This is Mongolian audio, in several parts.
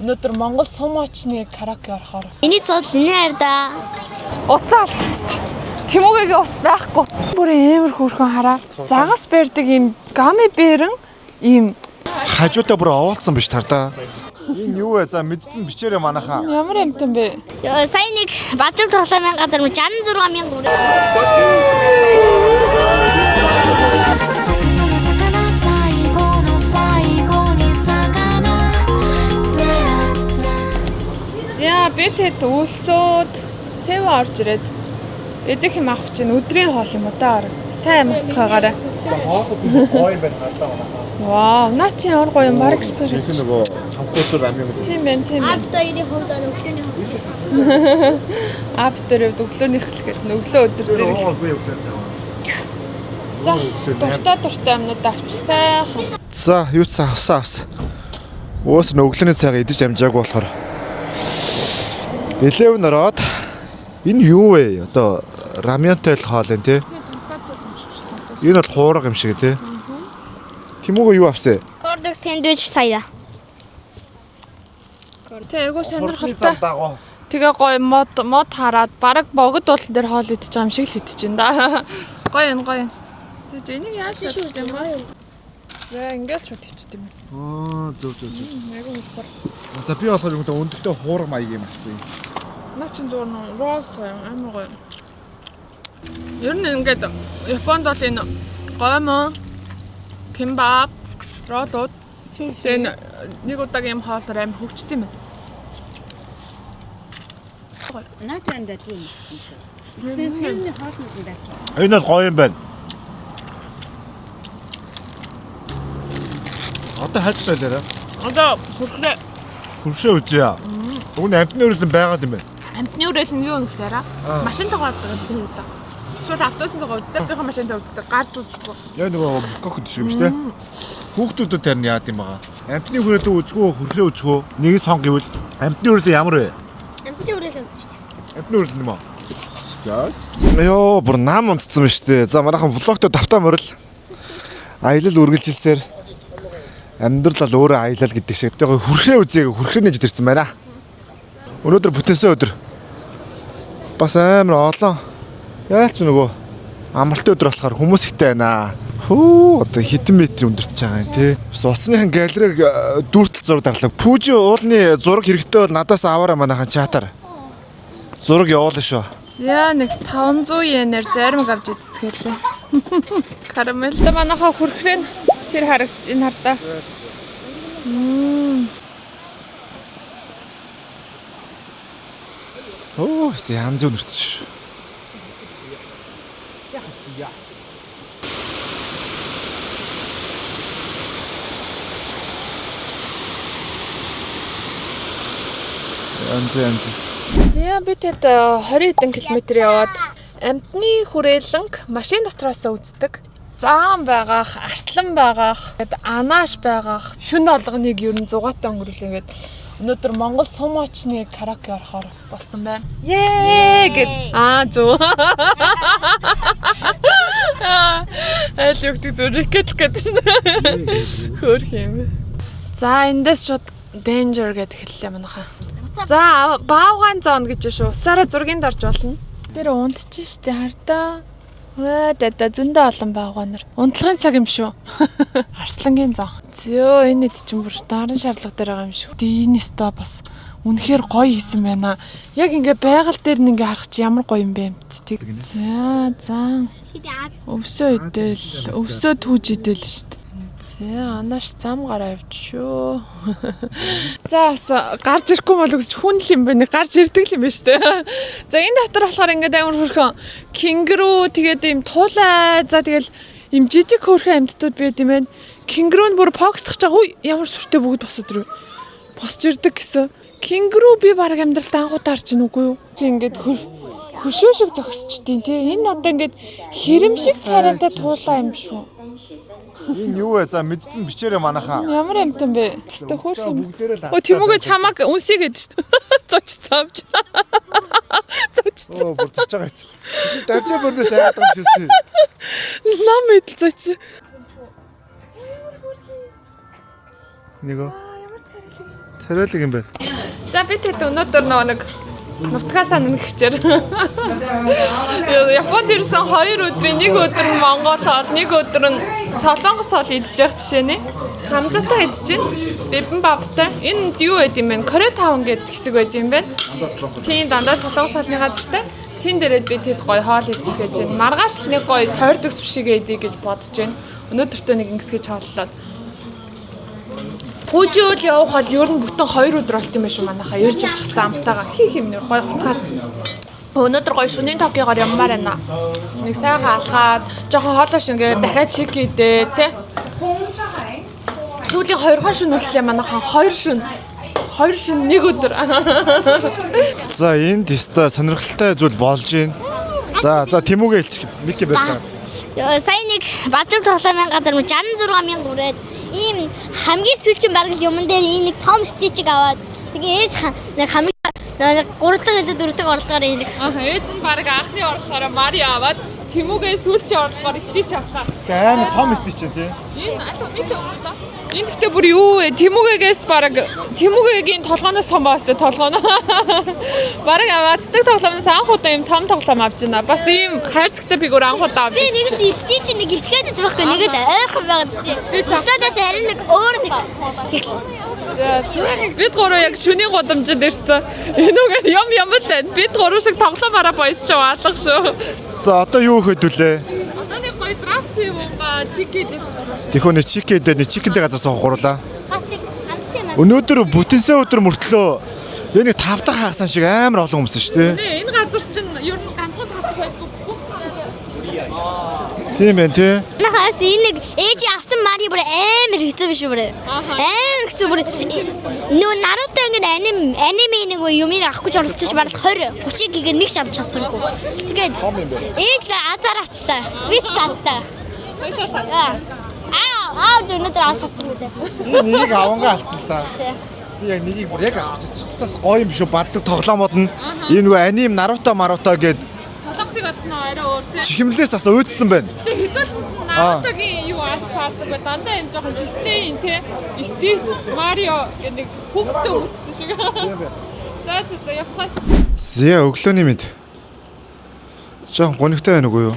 Өнөөдөр Монгол сум очны караоке орохоор. Миний цод нэр да. Уцаа алдчих. Тэмүүгийн уц байхгүй. Бүр амар хөөрхөн хараа. Загас барьдаг ийм гами бэрэн ийм хажуудаа бүр овоолцсон биш тардаа. Энэ юу вэ? За мэдтэн бичээрэй манайхаа. ямар амтан бэ? Сая нэг Баатар тоглоомын газар 66,000 хүрээ. За би тэд өлсөөд сэв орж ирээд эдэх юм авах чинь өдрийн хоол юм уу даа. Сайн амцгаагаарай. Гоё юм байна хатаа манайхаа. Вау, наа чи ямар гоё юм баг экспорт. Тэг нөгөө тавхуусар амин. Тийм байна, тийм байна. Авто 90 хувьд өглөөний хувьд. Автер өглөөний хэл гэдэг нь өглөө өдөр зэрэг. За, дуртай амнууд авчихсан. За юу ч авсан. Өөс нь өглөөний цайгаа идэж амжаагүй болохоор 11 ороод энэ юу вэ? Одоо рамянтай л хоол энэ тий. Энэ бол хуурга юм шиг тий. Тэмүүгөө юу авсан? Кордок сэндвич сая. Тэ айгуу сонирхолтой. Тэгээ гоё мод хараад бараг богд болон дээр хоол идэж байгаа юм шиг л идэж байна да. Гоё энэ гоё. Тэгэж энийг яаж хийх юм бэ? За ингээл шууд хийчихдээ юм. Зөв. Айгуу хэлбэр. За би болохоор юм өндөртөө хуурга маяг юм авсан юм. Наа чин зур роз гоё амар гоё. Ер нь ингээд Японд бол энэ гоймо кимбап ролууд тэгээ нэг удаагийн юм хоолоор амар хөвчсөн юм байна. Наачаан дэж юм. Тэгсэн сэрний хоолнууд дэж. Энэ бол гоё юм байна. Одоо хайж байлаа. Одоо хөрхрээ Хөршөө үзье. Өгн амтны өрөлн байгаад юм байна. амтны үрэл нь юу нэгсээраа машин тагаад байгаа юм уу? Эсвэл автобусын тагаа үздэг, өөрийнхөө машинтаа үздэг, гарч үздэг. Яа нөгөө кокод шиг юм шүү дээ. Хүүхдүүдэд тарин яад юм байгаа. Амтны хүрээлээ үзгөө, хөрхлөө үзгөө. Нэг сон гэвэл амтны хүрээлээ ямар вэ? Амтны үрэл үзэж шүү дээ. Амтны хүрээлээ юм аа. Йоо, бүр нам унтцсан ба штэ. За манайхан влогтой давтаа морил. Аялал үргэлжилсээр амьдрал ал өөрөө аялал гэдэг шиг. Тэгээ хөрхрөө үзье, хөрхрөө нэж ирсэн байна. Өнөөдөр бүтэнсэн өдөр. Бас амар олон. Яалч нөгөө амралтын өдөр болохоор хүмүүс ихтэй байна. Хөө одоо хэдэн метр өндөрч байгаа юм те. Бас уцсныхан галерейг дүүртэл зураг дарлаа. Пүүжи уулны зураг хэрэгтэй бол надаас аваарай манайхан чатаар. Зураг явуулна шүү. За нэг 500 йенээр заримг авч идцгэлээ. Карамелда манайхаа хөрхрээ нь тэр харагдаж энэ хартаа. Оо, янз бүр өндөрч шүү. Янз. За би тэд 20 хэдэн километр яваад амтны хүрээлэнг машин дотроос үздэг. Заан байгаах, арслан байгаах, анааш байгаах, шүн олгоныг ер нь 100-аатай өнгөрүүлээ гээд өнөөдөр Монгол сум очны караоке орохоор болсон байна. Ее гэд. Зөв. Айл югтэг зүрхэл гэдэг. Хөөх юм. За эндээс шууд danger гэдэг хэллээ манайхаа. За баавгаан зоон гэж шүү. Уцаараа зургийн дарж болно. Тэр унтчих штэ хартаа. Ваа дада зөндөө олон баавгаанаар. Унтлагын цаг юм шүү. Арслангийн зоон. Зөө энэ чинь бүр дарын шаардлага дээр байгаа юм шүү. Энэ өстө бас үнэхээр гоё хийсэн байна. Яг ингээ байгаль дээр нь ингээ харах чи ямар гоё юм бэ амт. За. Өвсөө идэл, өвсөө түүж идэл штэ. За анааш зам гараа явчихшөө. За гарч ирэхгүй бол үсч хүн л юм байна. Гарч ирдэг л юм байна шүү дээ. За энэ дотор болохоор ингээд амар хөрхөн кингрүү тэгээд ийм туулай. За тэгэл ийм жижиг хөрхөн амьтдууд байд юм байна. Кингрүү нь бүр поксдох чаг уу ямар сүртэй бүгд босод ирв. Босч ирдэг гэсэн. Кингрүү би баг амьдралд анхудаа харж байна үгүй юу? Ингээд хөшөө шиг зогсчихдээ тий. Энэ одоо ингээд хэрэм шиг царайтай туулаа юм шүү. Энэ юу вэ? За мэдтэн бичээрэй манайхаа. Ямар амтан бэ? Тэ хөөрхөн. Тэмүүгээ чамаг үнсийгээд шүү. Зоч цаавч. Зоч. Бүр зоч байгаа юм. Чи давжаа бөрнөөс айгаад байгаа юм шээ. Нам идэл зоч. Нэго. Царайлаг юм байна. За би тэд өнөөдөр нэг нутгаасаа нэгчээр. Японд ирсэн 2 өдрийн нэг өдөр нь Монгол хоол, нэг өдөр нь Солонгос хоол идэж явах жишээ нэ. Хамжаатай идэж байна. Бибимбаптай. Энэ юу байд юм бэ? Корей таун гэдэг хэсэг байд юм байна. Тийм дандаа Солонгос хоолны газартай. Тэн дээрээ би тэд гоё хоол идэх гэж байна. Маргааш л нэг гоё тойрдог сүшигээ идэх гэж бодож байна. Өнөөдөртөө нэг ингэсгэж хооллоод. Пүүжүүл явах бол ер нь бүтэн 2 өдөр болт юм байна шүү манайхаа. Ирж очих замтайгаа хийх юм нэр гоё хутгаад. Өнөөдөр гоё шөнийн токиогоор яммаар байна. Нэг сайхан алгаад, жоохон хоолоош ингээ дахиад чик идээ, тэ. Сүүлийн 2 хон шөнө үлдлээ манайхаа 2 шөнө 1 өдөр. За энд теста сонирхолтой зүйл болж байна. За Тэмүүгээ хэлчих. Мики барьж байгаа. Сая нэг Баатар тоглоомын газар 66,000 хүрээд ийм хамгийн сүүлчийн бараг юмн дээр энэ нэг том стичиг аваад тэгээ ээж нэг хамгийн 3 дахь 4 дахь орлогоор энэ гэсэн. Ээж нь баг анхны орлогоор Марио аваад Тэмүүгээ сүүлчийн орлогоор стич авсан. Амар том стич тий. Энэ алуу Мики өгч удаа. Энэ гэхдээ бүр юу вэ? Тэмүүгээс баг Тэмүүгийн толгооноос том баас тэ толгоо нь. Бараг авааддаг тоглоомноос анх удаа юм том тоглоом авч байна. Бас ийм хайрцагтай фигур анх удаа авч. Би нэг л стич нэг итгээдээс байхгүй нэг л ойрхон байгаа стич. Стадаас харин нэг өөр нэг. Бид гурав яг шөнийн гудамжинд ирсэн. Энэ үгээр юм л байна. Бид гурав шиг тоглоомаараа боёсч алга шүү. За одоо юу хөдөлөө? Одоо нэг гоё драфт юм ба чикэдээс гэж байна. Тэхүүний чикэдээ нэг чикэндээ газар суух гурлаа. Хастик хамттай юм. Өнөөдөр бүтэнсээ өдөр мөртлөө энэ 5 дахь хагасан шиг амар олон хүмүүс шүү дээ. Энэ газар чинь ер нь ганцхан тавтах байдгүй. Тийм байх тий. Нахаас энэ нэг ээж авсан мари бүр амар хэцүү биш үү? Амар хэцүү бүр. Нөө Наруто ингэ аниме нэг юмыг авахгүй ч оролцож барал 20 30 гигээр нэг ч авч чадсангүй. Тэгээд ээж азар авчлаа. Би ч таацтай. Өнөөдөр авч чадсангүй дээ. Энийг авангаа алдсан л да. Би яг нэгийг бүр яг авч чадсан шүү. Цаас гоё юм биш үү? Баддаг тоглоомод нь энэ нөгөө аним Наруто гэдэг Солонгосыг одно арай өөр тийм. чихэмлээс бас өөдсөн байна. Гэтэ хэдүүлэн Нарутогийн юу аарсаг ба дандаа юм жоохон Disney-ийн тийм. Stitch, Mario гэдэг хүүхдтэй хүмүүс гэсэн шиг. За явцгаа. Зя өглөөний мэд. Жохон гонигтай байна уу юу?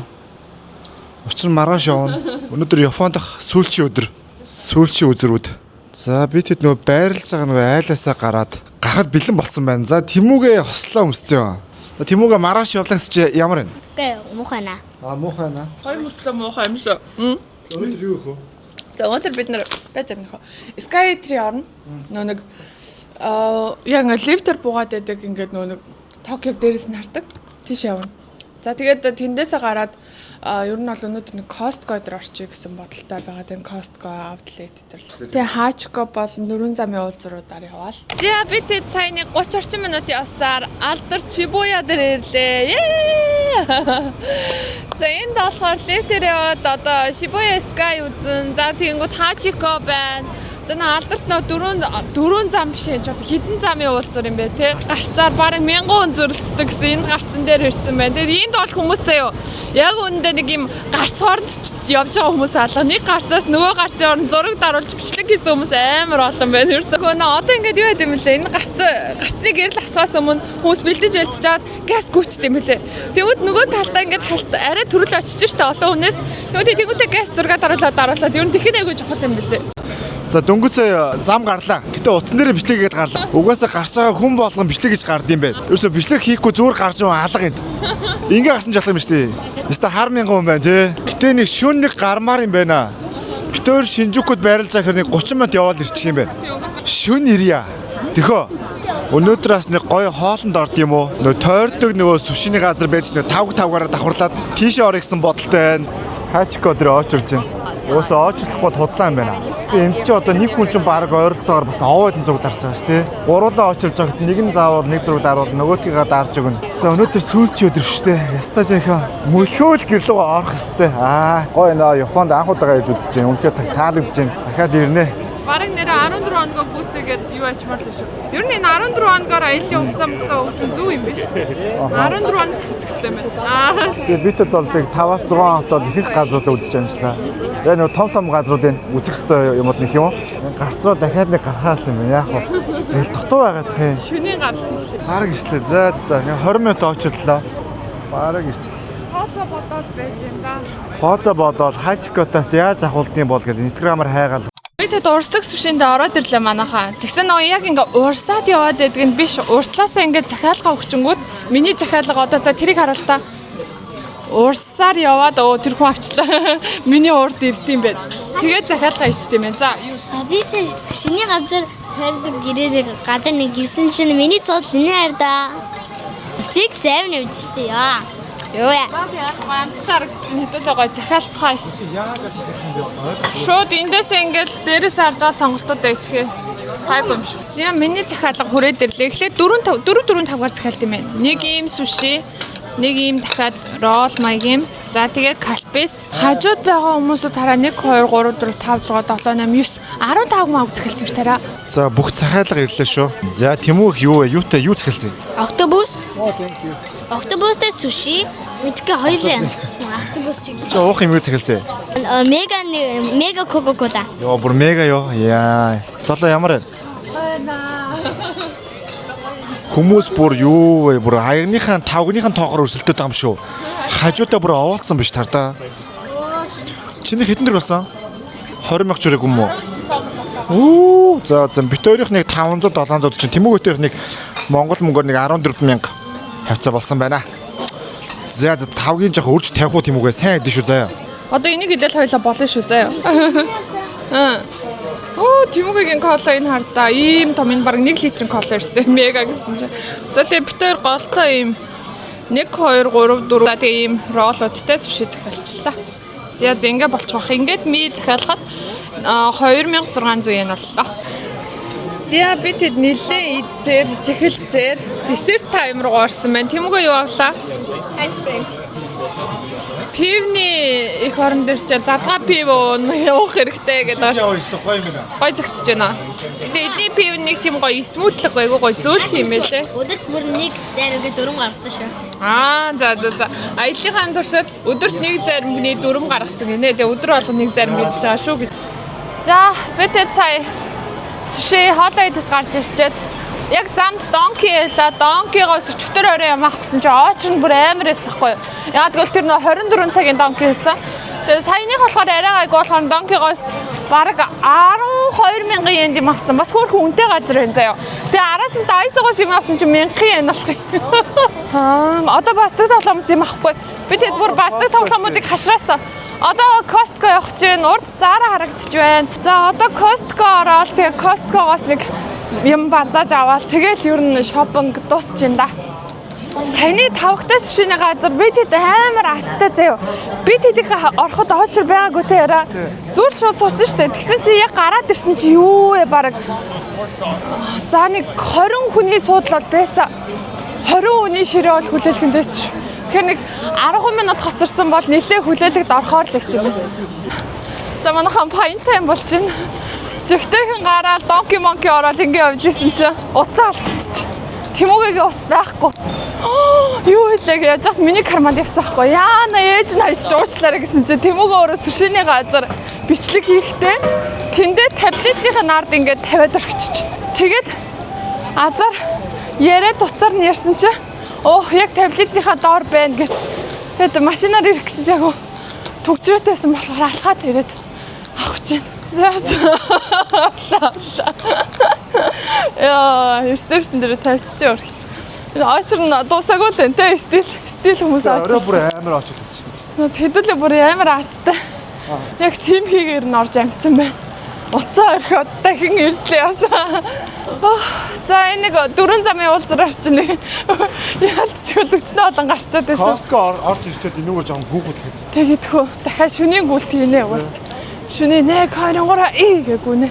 Учир нь маргааш явна. Өнөөдөр Японд дах сүүлчийн өдөр. Сүүлчийн үзрүүд. За би тэд нөгөө байрлаж байгаа нөгөө айлаасаа гарахад бэлэн болсон байна. За Тэмүүгээ хослоо өмсцөө. За Тэмүүгээ маргааш явлаа гэж ямар вэ? Гэ муухай наа. Муухай наа. Хоёр мөртлөө муухай юм шүү. Өнөөдөр юу хөө? За өнөөдөр бид нэр байж амнах. Sky Tree орно. Нэг яг лифтер буугаад байдаг ингээд нэг Токиог дээрээс нь хардаг. Тийш явна. За тэгээд тэндээсээ гараад ер нь бол өнөөдөр нэг Costco дээр орчих гэсэн бодолтой байгаа. Тэгээ Costco outlet зэрэг. Тэгээ Hachiko болон 4 замын уулзруудаар яваал. За би тэд сая нэг 30 орчим минутын явсаар Алдар Shibuya дээр ирлээ. За энд болохоор лифтер яваад одоо Shibuya Sky үзэн. За тэгэнгүүт Hachiko байна. За Алдарт нөө 4 зам биш энэ ч одоо хідэн замын уулзар юм бэ те. Гарцаар бараг 1000 хүн зөрөлддөг гэсэн энд гарцсан дээр ирсэн байна. Тэгээд энд бол хүмүүс заяа. Яг үүндээ нэг юм гарц хооронд явж байгаа хүмүүс алга. Нэг гарцаас нөгөө гарцын орон зураг даруулж бичлэг хийсэн хүмүүс амар олон байна. Ерөөсөө одоо ингээд юу яд юм лээ. Энэ гарцны гэрэл асгаас өмнө хүмүүс бэлдэж байлцж чаад газ гүйчт юм лээ. Тэгвэл нөгөө талдаа ингээд арай төрөл очиж штэ олон хүнээс. Тэгвэл газ зураг даруулаад ер нь тэгэхэд айгүй чухал юм лээ. За дөнгөцөө зам гарлаа. Гэтэ утсан дээр бичлэг гээд гарлаа. Угаасаа гарч байгаа хүн болгон бичлэг гэж гард юм байна. Ерөөсө бичлэг хийхгүй зүгээр гарч байгаа алга энд. Ингээ гарсан ч болох юм шүү дээ. Яста хар мянган хүн байна тий. Гэтэ нэг шөнө нэг гармаар юм байна. Битээр Шинжукуд байрлаж байгаа хэрэг 30 минут яваал ирчих юм байна. Шөнө ирья. Тэхөө. Өнөөдөр бас нэг гоё хоолнд орд юм уу? Нөө тойрдог нөгөө сүшиний газар байж нэг 5-5-аараа давхарлаад тийшээ орё гэсэн бодолтой байна. Hachiko дээр очилж байна. Уусаа очиллохгүй худлаа юм байна. Энд чи одоо нэг хүн чинь баг ойролцоогоор бас овоод зураг дарж байгаа шүү дээ. Гуруулаа очилж байгаад нэг нь заавал нэг зураг даруул нөгөөдгийгээ дарж өгнө. За өнөөдөр сүүлчийн өдөр шүү дээ. Яста жаахан мөлхөөл гэрлөө орох хэвээр. Гоё нөө Японд анх удаага иж үзэж байна. Үнэхээр таалагдж байна. Дахиад ирнэ. Бараг нэр 14 хоногоо гүйцээгээд юу ачмаар л шүү. Ер нь энэ 14 хоногоор аяллаа хугацаа өгөх зүг юм биш үү? 14 хоног хэцэгтэй байна. Тэгээ битэд бол 5-6 хоногт бол их газруудаа үзэж амжлаа. Яг нэг том газруудыг үзэх хэрэгтэй юмуд нэх юм уу? Гарц руу дахиад нэг гарахаас юм яах вэ? Дутуу байгаад тийм. Шөнийн гар. Бараг ишлээ. За 20 минут очирлоо. Бараг ирчлээ. Фото бодоод байж юм да. Фото бодоод хачкотаас яаж ахуулдсан бол гэж инстаграмаар хайгаал. Би тэд урсдаг сүшиндээ ороод ирлээ манайхаа. Тэгсэн нөгөө яг ингээ урсаад яваад байдаг нь биш. Уртлаасаа ингээ захиалга өгчөнгүүд миний захиалга одоо за тэрийг харуултаа. Урсаар яваад тэр хүн авчлаа. Миний урд ирдэм байд. Тэгээд захиалга ичдэм байх. За юу? Би шиний газар хайрдаг гэрээ газар нэг гэрсэн чинь миний цууд энэ хайрда. 6-7 явж штэ яа. Юу яа. За яг амттаар чинь хэдүүлээ гоё захиалцгаая. Шууд эндээс ингээл дээрээс харж байгаа сонголтуудаа ичгээ. Хайг юм шүү. За миний захиалга хүрээд ирлээ. Эхлээд 4-5-аар захиалт юм байна. Нэг ийм суши, нэг ийм дахиад ролл маягийн. За тэгээ калпис. Хажууд байгаа хүмүүсүүд хараа 1 2 3 4 5 6 7 8 9 15 маа захиалсан биш тараа. За бүх захиалга ирлээ шүү. За Тэмүүх юу вэ? Юутай юу захиалсан? Октопус. Октопустэй суши. Мэдгүй хоёлаа. Октопус чиг. Чи уух юм юу захиалсан? Мега кока-кола. Йоо бүр мега ёо. Яа. Золоо ямар вэ? Хүмүүс бүр юу вэ? Бүр хаягныхаа тавгныхаа тоогоор өрсөлдөд байгаа юм шүү. Хажуудаа бүр овоолцсон биш тардаа. Чиний хэдэн дэр болсон? 20 мянга чурэг юм уу? Оо, за бит хоёрын нэг 500 700 чинь Тэмүүх өтөрх нэг Монгол мөнгөөр нэг 14 мянга хавцаа болсон байна. За тавгийн жоох үрж тавих уу Тэмүүгээ сайн хэдэн шүү заяа. Одоо энийг идэл хоёлаа болно шүү заяа. Тэмүүгийн кола энэ хардаа ийм том энэ баг 1 литрийн кола ирсэн. Мега гэсэн чинь. За тэгээ бит хоёр голтой ийм 1 2 3 4 тэгээ ийм роллуудтай суши захиалчлаа. За ингээ болчих واخ. Ингээд ми захиалахад 2600 yen боллоо. За би тэд нилээ идсээр, жихэлцээр, десерт тайм руу орсон байна. Тэмүүгээ юу авлаа? Айспринг. Пивний их орон дээр ч задгаа пив уух хэрэгтэй гэдэг байна. Гой зөгтөж байна. Гэтэ эдний пив нэг тийм гоё смуутлаг гой зөөлх юм байлээ. Өдөрт бүр нэг заримгээ дөрөв гаргасан шүү. За. Аяллахын туршид өдөрт нэг заримгны дөрөв гаргасан гинэ. Тэгээ өдөр болгоо нэг зарим идэж байгаа шүү гэж. За, би тэд сая суши хоолоо идэж гарч ирчээд яг замд донки ялаа. Донкигоос өчтөр орой юм авах гэсэн чинь ооч нь бүр амар эсэхгүй. Яг тэгвэл тэр нөө 24 цагийн донки байсан. Тэгээ саяных болохоор арай гайг болохоор донкигоос бараг 12,000 yen юм авсан. Бас хөөрхөн үнэтэй газар байна заяа. Тэгээ араас нь дайсгоос юм авсан чинь 1000 yen болох юм. Одоо бастаг тоглоомс юм ахгүй. Би тэд бүр бастаг тоглоомуудыг хашраасан. Одоо Costco явах чинь урд Zara харагдчих байна. За одоо Costco ороод тэгээ Costco-гоос нэг юм базааж аваад тэгэл ер нь шопинг дуусч байна да. Саяны тавхтай сушины газар би тэд амар аттай заяа. Би тэдийг ороход очор байгаагүй те яра. Зүр шууд суцсан штэ. Тэгсэн чи яг гараад ирсэн чи юу вэ баг. За нэг 20 хүний суудлал байсан. 20 хүний ширээ бол хүлээлгэнд байсан шүү. Тэгэхээр нэг 10 минут хоцорсон бол нэлээ хүлээлгэж орохоор л байсан юм. За манайхан пайн тайм болж байна. Жигтэйхэн гараад донки монки ороод ингэ явж исэн чинь уцаа алдчих. Тэмүүгийн уц байхгүй. Юу хэлээ яаж ч миний карманд явсан байхгүй. Яана ээж нь хайж уучлаарай гэсэн чинь Тэмүүгээ өөрөө сүшиний газар бичлэг хийхдээ тэндээ таблетийн нард ингээд тавиад орчихчих. Тэгээд азар яриад уцаар нь ярьсан чинь яг таблетийнхаа доор байна гэд. Тэгээд машинаар ирэх гэсэн чинь яг төгжрөөтэйсэн болохоор алхаад ирээд авах чинь. Яа, ресепшн дээр тавьчихжээ өөр. Очор нь дуусаагүй л энэ стил хүмүүс очор. Бүр амар очор гэсэн шүү дээ. Хэдүүлээ бүр амар аацтай. Яг симхигээр нь орж амжсан байна. Уцаа орхиод дахин ирдлээ яасан. За энэ нэг 4 замын уулзраар чинь яалтчгүй өчнөө олон гарчаад байна шүү. Costco орж ирчээд энүүгээр жоохон гүгүүд гэж. Тэгэдхүү дахиад шөнийн гүйлт хийнэ уус. Шөнийн 1-2-3 гээгүү нэ.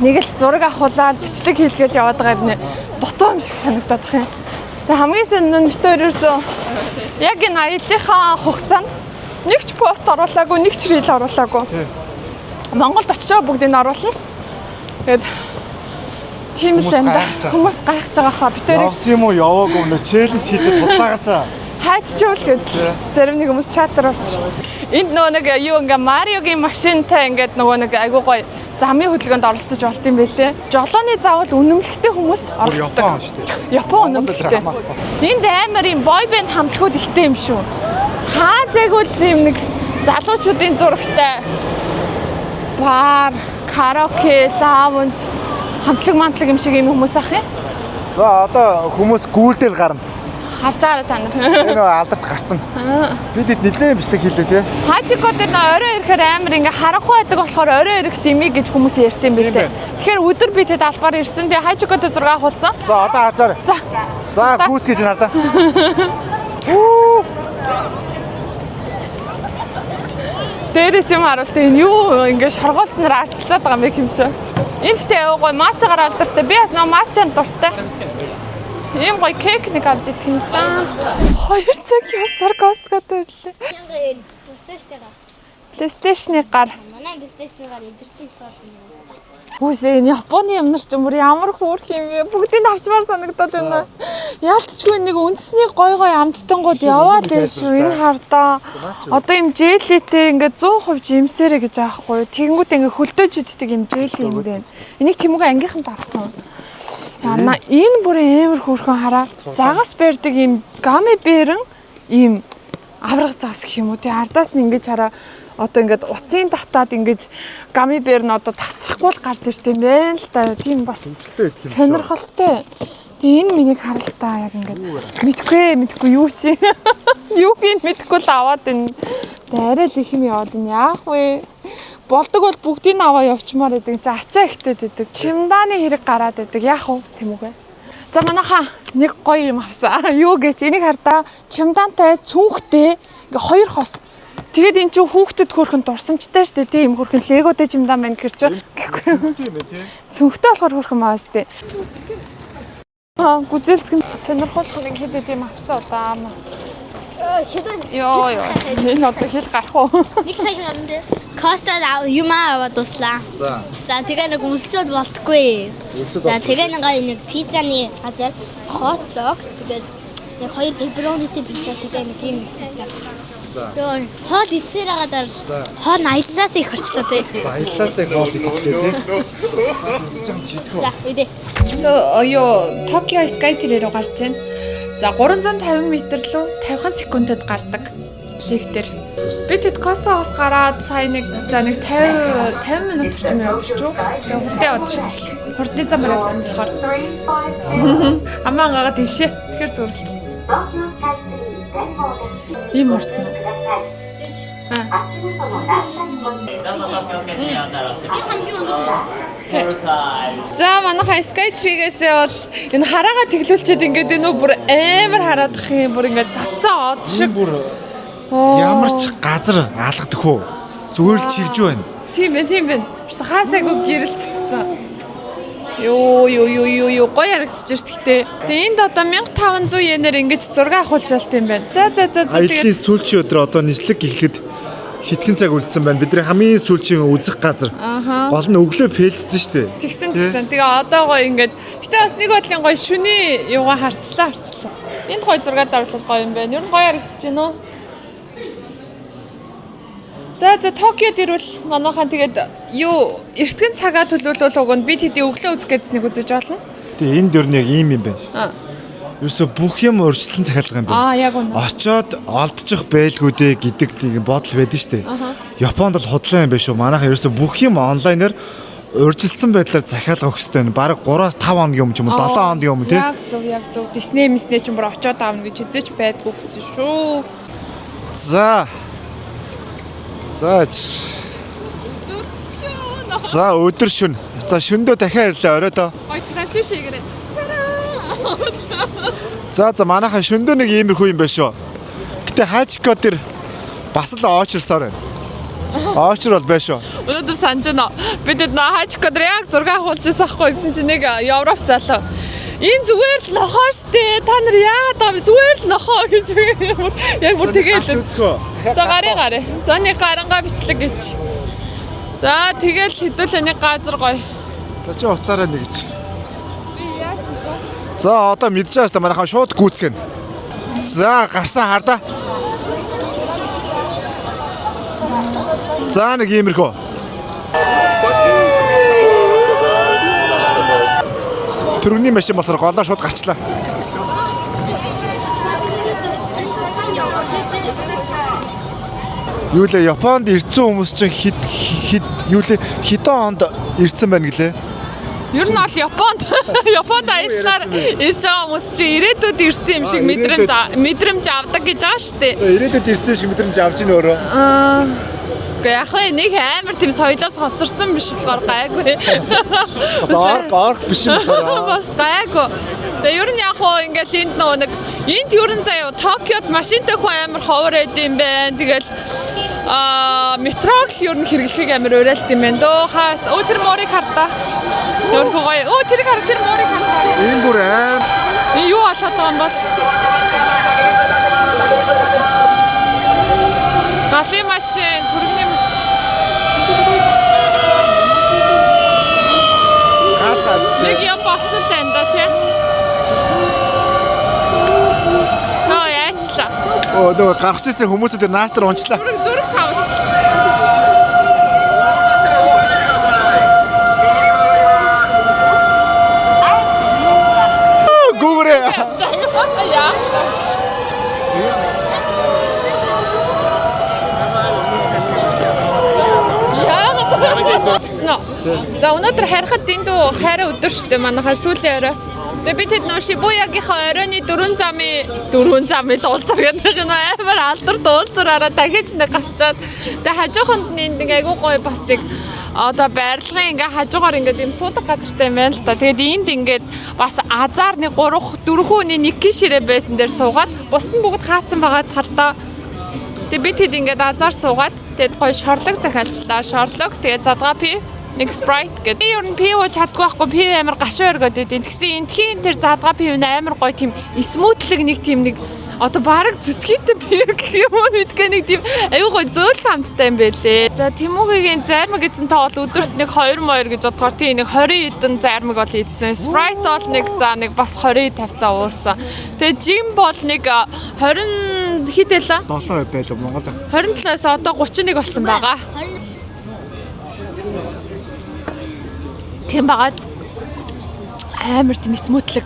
Нэг л зураг авахулаад бичлэг хийлгээл яваад байгаа нэ. Дутуу юм шиг санагдаад байна. Тэгээ хамгийн сайн нь битээрээсөө яг энэ аяллахаа хугацаанд нэг ч пост оруулаагүй, нэг ч рил оруулаагүй. Монголд очиж бүгдийг оруулна. Тэгээд тийм л энэ хүмүүс гайхаж байгаа хаа бид тэрийг явсан юм уу яваагүй нэ челленж хийчих худлаагаасаа хайччул гэдэг зарим нэг хүмүүс чатар авч. Энд нөгөө нэг юу ингээ Мариогийн машинтай ингээд нөгөө нэг айгуу гоё замын хөдөлгөөнд оролцож болт юм байлээ. Жолооны заавал үнэмлэхтэй хүмүүс оролцдог. Япон үнэмлэхтэй. Энд амар юм бой бэнд хамтлагууд ихтэй юм шүү. Хаазайг л юм нэг залуучуудын зурагтай бар, караоке, лаунж, хамтлаг юм шиг юм хүмүүс ах юм. За одоо хүмүүс гүйлдэл гарна. Харж байгаарай та нар. Энэ алдарт гарцсан. Бид хэд нэлээд бишдэг хэлээ тий. Хажико дээр орой ирэхээр амар ингээ харахгүй байдаг болохоор орой ирэх димий гэж хүмүүс ярьд юм билээ. Тэгэхээр өдөр бид хэд албаар ирсэн. Тэгээ хажико дээр 6 хуулсан. За одоо харжаарай. За гүйц гэж надаа. Дээрээс юм харуулт энэ юу ингээ шоргоолцноор арчилцаад байгаа юм шиг. Энд тэ гоё мачагаар алдартай. Би бас нөө мачаанд дуртай. Ийм гоё кек нэг авч идэх юмсан. 2 цаг явсаар Косткотой ирлээ. PlayStation-ыг гар. Манай PlayStation-ыг эдэрсэн болохоор. Үгүй энэ Японы юмнар ч юм бүр ямар хөөрх юм бэ? Бүгдийг авчмаар санагдаад байна. Яалтчгүй нэг үндэсний гой амттангууд яваад байна шүү. Энэ хардаа. Одоо юм желитэй ингээд 100% жимсэрэ гэж аахгүй. Тэгэнгүүт ингээд хөлдөөж иддэг юм жели юм байна. Энийг Тэмүүгээ ангийнханд авсан. Яна энэ бүр амар хөөрхөн хараа. Загас барьдаг юм гами бэрэн ийм авраг загас гэх юм уу. Тэг ардаас нь ингэж хараа. Одоо ингээд уцын татаад ингэж гами бэр нь одоо тасрахгүй л гарч ирт юм байна л да. Тийм бас сонирхолтой. Тэгээ энэ миний харалтаа яг ингээд мэдгүй юу чи. Юуг нь мэдгүй л аваад энэ. Тэгээ арай л их юм яваад энэ яах вэ? Болдог бол бүгдийг нь аваа явчмаар байдаг. Ачаа ихтэй байдаг. Чимдааны хэрэг гараад байдаг. Яах вэ? Тэмүүгээ. За манайхаа нэг гоё юм авсан. Юу гэж энийг хардаа чимдаантай цүнхтэй ингээ 2 хос. Тэгээд эн чинь хүүхдэд хөөрхөн дурсамжтай шүү дээ. Тийм хөөрхөн леготэй чимдаан байна гэр чинь. Цүнхтэй болохоор хөөрхөн мааш дээ. Гүзэлцгэн сонирхолтой нэг хэд юм авсан удаа. Йоо. Энэ одоо хэл гарах уу? Нэг сая гандэ. Коста юм аваад туслаа. За тэгээ нэг үлсэд болтгүй. За тэгээ нэг пиццаны газар хот-дог тэгээд нэг 2 пепперонитэй пицца тэгээ нэг юм пицца. Йоо, хоол ицээр агаад хоол аяллаас их болчихлоо тий. Аяллаас их хоол идэхлээ тий. За үдээ. Ёо, Токио Skytree руу гарч байна. За 350 м рүү 50 секундэд гардаг лифтээр. Бид хэд Косогоос гараад сая нэг 50 минут орчим яваад ирчихв. Сая хурдан яваад ирчихлээ. Хурдны замаар явсан болохоор. Амаа гагаад ившээ. Тэгэхээр зурлчихна. Ийм урт нь. За манайха Skytree-гээс бол энэ хараагаа тэглүүлчихэд ингээд энэ бүр амар хараадах юм бүр ингээд цацсан од шиг Ямар ч газар алгадах уу? Зүгээр л чигж байна. Тийм байна. Хаасайгүй гэрэл цацсан. Юу гоё харагдчих ш тэгтээ. Тэгээ энд одоо 1500 yen-ээр ингэж зураг авахулж болт юм байна. За Аяллаа сүүлчийн өдөр одоо нийслэг эхлэхэд хитгэн цаг үлдсэн байна. Бидний хамгийн сүүлчийн үзэх газар. Гол нь өглөө фейлдсэн шүү дээ. Тэгсэн. Тэгээ одоо гоё ингээд. Гэтэ бас нэг бодлын гоё шүний юугаа харчлаа. Энд гоё зураг даруулах гоё юм байна. Ер нь гоё харагдчих гэнэ үү? За Токиод ирвэл манайхан тэгээд юу эртгэн цагаа төлөвлөл угонд бид хэдий өглөө үзэх гэдснийг үзэж болно. Тэгээ энд ер нь яг ийм юм байна. Ерөөсө бүх юм урьдчилан захиалга юм байна. Яг үнэ. Очоод олдчих байлгүүдээ гэдэг тийм бодол байдаг шүү дээ. Японд бол худлаа юм байна шүү. Манайхан ерөөсө бүх юм онлайнаар урьдчилсан байдлаар захиалга өгөх хэрэгтэй байна. Бараг 3-5 хоногийн өмнө ч юм уу 7 хоногийн өмнө тийм. Яг зөв. Disney ч юм бүр очоод аавна гэж хизээч байдгүй гэсэн шүү. За өдөр шөнө. За шөндөө дахиад ирлээ оройдоо. Трансфер шийгэрээ. За манайхаа шөндөө нэг иймэрхүү юм байна шүү. Гэтэ Хачико тэр бас л оочрсоор байна. Оочр бол байна шүү. Өнөөдөр санаж байна. Бид Хачико дээр яг зураг авахулж байсан хгүй гэсэн чинь нэг Европ залуу. Энэ зүгээр л нохоо штэ. Та нар яагаад байгаа юм зүгээр л нохоо гэж яг бүр тэгээд л. За гараа. За нэг гарангаа бичлэг гэж. За тэгэл хэдүүлээ нэг газар гоё. За чи уцаараа нэгж. За одоо мэдж байгаа шүү манайхан шууд гүйцгэн. За гарсан хардаа. За нэг иймэрхүү. Төрөний машин болохоор голоо шууд гарчлаа. Юу лээ Японд ирсэн хүмүүс чинь хэдэн онд ирсэн байна гэлээ? Ер нь бол Японд аяллаар ирж байгаа хүмүүс чинь ирээдүйд ирсэн юм шиг мэдрэмж авдаг гэж байгаа шүү дээ. За ирээдүйд ирсэн шиг мэдрэмж авч ийн өөрөө. Гэхдээ яг хөө нэг амар тийм соёлоос хоцорсон биш болохоор гайгүй. Бас орк биш юм байна. Бас гайгүй. Тэгээ ер нь яг хөө ингээл энд нэг энд ер нь заяа Токиод машинтай хүн амар ховор байд юм байна. Тэгэл метрог л ер нь хэрэглэхийг амар уриалт юм байна. Дөө хаас тэр морийг хартаа. Өөр гоё. Тэр морийг хартаа. Энэ бүр аим. Юу болоод байгаа юм бол? Галын машин, түргэний машин. Нэг юм болсон л энэ да тий. Яачлаа. Нөгөө гарч ирсэн хүмүүсүүд наастар унчлаа. Зүрх савлаа. Гүүрээ. Яа. За өнөөдөр харихад дэндүү хайраа өдөр штэ манайхаа сүүлийн орой. Тэгээ би тэд нөө Шибуягийнхаа оройны 4 замын л уулзар гэдэг юм амар алдар дуулзараараа дахиж нэг гарчаад тэгээ хажууханд нэг айгуу гоё бас нэг одоо байрлагын ингээ хажуугаар ингээ юм суудаг газартай юм байна л та. Тэгээд энд ингээд бас азар нэг 3-4 хүний нэг гişирээ байсан дээр суугаад бусд нь бүгд хаацсан байгаа цартаа. Тэгээ би тэд ингээд азар суугаад тэгээд гоё шорлог захиалчлаа. Шорлог тэгээд задгаа пи нэг Sprite гэдэг. Би ер нь пив чаддгүй байхгүй. Пив амар гашуу өргөд өгдөө. Тэгсэн энтхийн тэр задгаа пив нь амар гоё тийм смуутлэг нэг тийм нэг одоо бараг цэцгийтэй пив гэх юм уу гэдгээ нэг тийм аюу гоё зөөл хамттай юм байлээ. За Тэмүүгийн зармаг эзэн та бол өдөрт нэг 2 гэж бодгоор тийм нэг 20 хэдэн зармаг бол эзэн. Sprite бол нэг за нэг бас 20 тавьцаа уусан. Тэгээ жим бол нэг 20 хэд байлаа? 7 байлаа Монголд. 27-оос одоо 31 болсон байгаа. Тийм багаз амар тийм смуутлэг.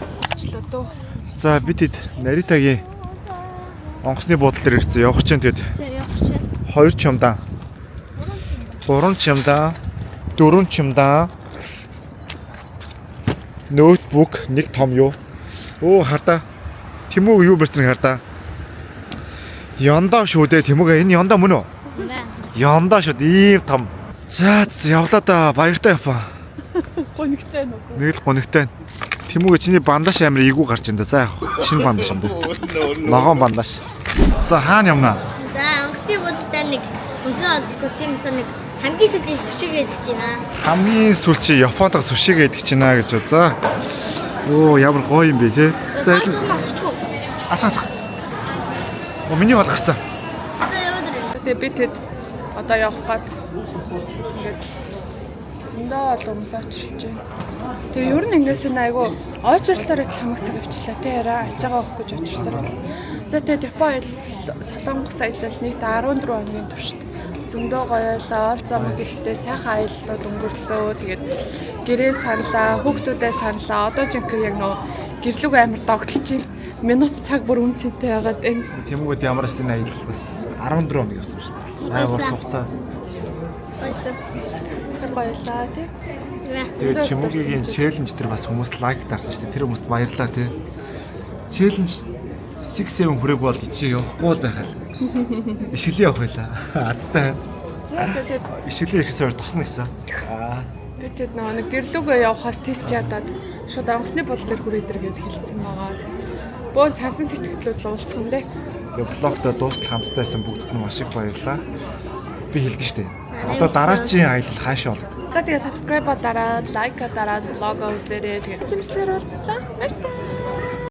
За бид хэд Наритагийн онгоцны буудлын дээр ирсэн. Явах чинь тэгэд. Явах чинь. 2 чамдаа. 3 чамдаа. 4 чамдаа. Ноутбук нэг том юу? Оо хардаа. Тэмүүг юу барьсан хардаа. Яндаа шүү дээ Тэмүүг энэ яндаа мөн үү? Яндаа шүү ийм том. За явлаа да баяртай яваа. Гонигтай нүг. Нэг л гонигтай. Тэмүүгээ чиний бандаж амир ийгүү гарч ин да. За яг шинэ бандаж юм даа. Ногоон бандаж. За хаана явнаа? За онгоцны буудлаар нэг өсөө олдгоо тийм нэг хамгийн сүүлийн сүшигээ идэж байна. Хамгийн сүүлчээ Японд сүшигээ идэж байна гэж үү. За. Оо ямар гоё юм бэ те. За асаа. Миний бол гарцаа. За яваад ирээ. Тэгээ би тэд одоо явах гад ингээд зөндөө олон хүмүүс очирч байна. Тэгээ ер нь ингээс нь айгу очирсаар их хамаг цаг авчлаа те яриа аж байгаа өгөх гэж очирсаар. За тэгээ Япон Солонгос аялал нийт 14 хоногийн туршид зөндөө гоё ойлаа, ол замд ихтэй сайхан аяллууд өнгөрлөө. Тэгээд гэрээ сарлаа, хүүхдүүдээ сарлаа. Одоо жинхэнэ яг нөө гэрлүг амар догтлж ийн минут цаг бүр үнцэнтэй байгаад энэ. Тэмүүгэд ямар эсийн аялал бас 14 хоног явсан шүү дээ. Аа урт хугацаа. Баярлаа тий. Тэгээд Тэмүүгийн челленж тэр бас хүмүүс лайк дарсан шүү дээ. Тэр хүмүүст баярлалаа тий. Челленж 6-7 хүрээг бол ичээ явахгүй байхаа. Ишгэлээ явах байлаа. Азтай. Ишгэлээ их суур тосно гэсэн. Тэгээд нэг гэрлүүгээ явахаас тест чадаад шууд онгоцны бол дээр хүрээдэр гэж хэлсэн байгаа. Бөө сансан сэтгэлдлүүд л уулзсан дээ. Тэгээд блогтой дуустал хамттай байсан бүгдд нь маш их баярлалаа. Би хэлдэж штэ. Одоо дараачийн аялал хаашаа бол. За тэгээ subscribe дараад, like дараад, блог өгөөрэй. Тэгээд хэмжлэр уулзлаа. Баярлалаа.